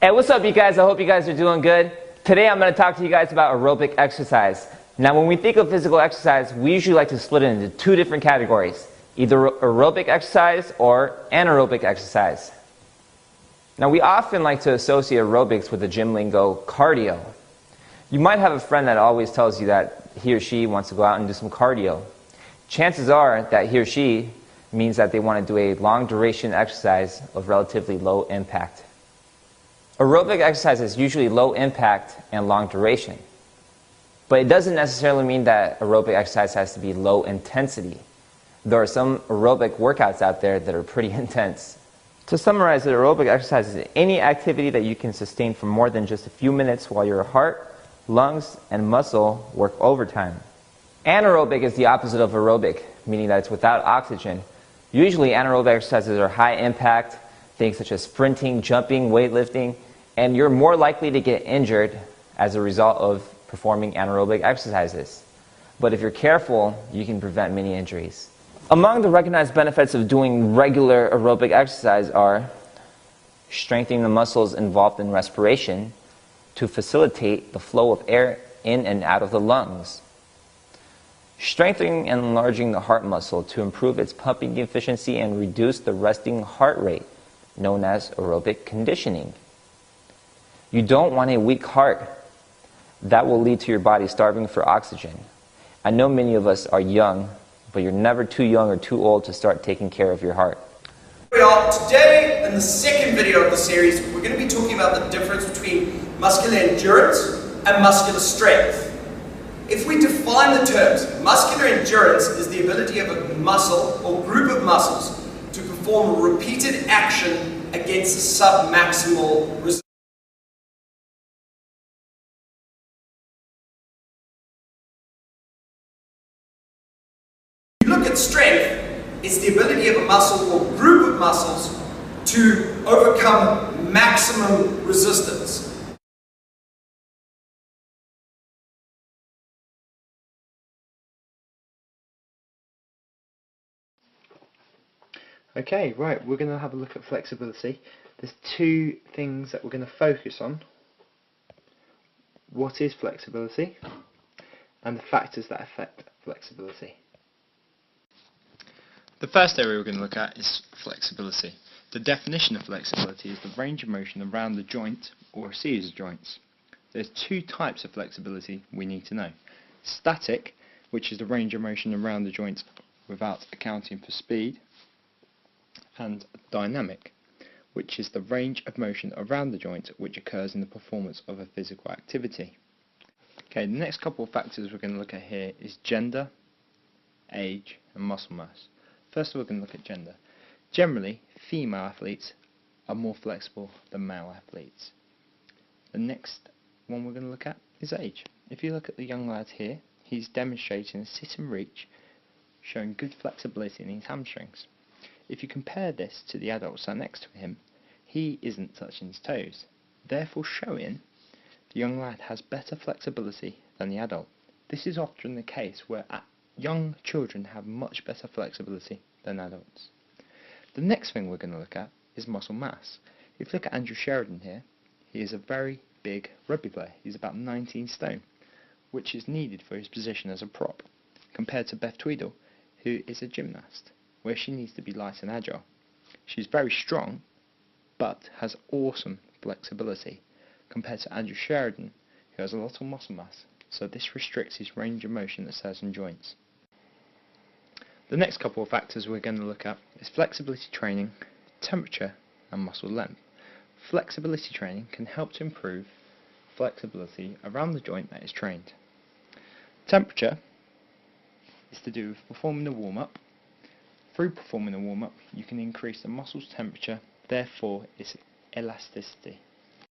Hey, what's up, you guys? I hope you guys are doing good. Today I'm going to talk to you guys about aerobic exercise. Now, when we think of physical exercise, we usually like to split it into two different categories, either aerobic exercise or anaerobic exercise. Now, we often like to associate aerobics with the gym lingo cardio. You might have a friend that always tells you that he or she wants to go out and do some cardio. Chances are that he or she means that they want to do a long duration exercise of relatively low impact. Aerobic exercise is usually low impact and long duration. But it doesn't necessarily mean that aerobic exercise has to be low intensity. There are some aerobic workouts out there that are pretty intense. To summarize it, aerobic exercise is any activity that you can sustain for more than just a few minutes while your heart, lungs, and muscle work overtime. Anaerobic is the opposite of aerobic, meaning that it's without oxygen. Usually anaerobic exercises are high impact, things such as sprinting, jumping, weightlifting, and you're more likely to get injured as a result of performing anaerobic exercises. But if you're careful, you can prevent many injuries. Among the recognized benefits of doing regular aerobic exercise are strengthening the muscles involved in respiration to facilitate the flow of air in and out of the lungs, strengthening and enlarging the heart muscle to improve its pumping efficiency and reduce the resting heart rate, known as aerobic conditioning. You don't want a weak heart. That will lead to your body starving for oxygen. I know many of us are young, but you're never too young or too old to start taking care of your heart. Today, in the second video of the series, we're going to be talking about the difference between muscular endurance and muscular strength. If we define the terms, muscular endurance is the ability of a muscle or group of muscles to perform a repeated action against a sub-maximal resistance. If you look at strength, it's the ability of a muscle or group of muscles to overcome maximum resistance. Okay, right, we're going to have a look at flexibility. There's two things that we're going to focus on. What is flexibility? And the factors that affect flexibility. The first area we're going to look at is flexibility. The definition of flexibility is the range of motion around the joint or a series of joints. There's two types of flexibility we need to know. Static, which is the range of motion around the joint without accounting for speed, and dynamic, which is the range of motion around the joint which occurs in the performance of a physical activity. Okay, the next couple of factors we're going to look at here is gender, age, and muscle mass. First we're going to look at gender. Generally, female athletes are more flexible than male athletes. The next one we're going to look at is age. If you look at the young lad here, he's demonstrating a sit and reach, showing good flexibility in his hamstrings. If you compare this to the adult sat next to him, he isn't touching his toes, therefore showing the young lad has better flexibility than the adult. This is often the case where young children have much better flexibility than adults. The next thing we're going to look at is muscle mass. If you look at Andrew Sheridan here, he is a very big rugby player. He's about 19 stone, which is needed for his position as a prop, compared to Beth Tweedle, who is a gymnast, where she needs to be light and agile. She's very strong, but has awesome flexibility, compared to Andrew Sheridan, who has a lot of muscle mass, so this restricts his range of motion at certain joints. The next couple of factors we're going to look at is flexibility training, temperature, and muscle length. Flexibility training can help to improve flexibility around the joint that is trained. Temperature is to do with performing the warm-up. Through performing the warm-up, you can increase the muscle's temperature, therefore its elasticity.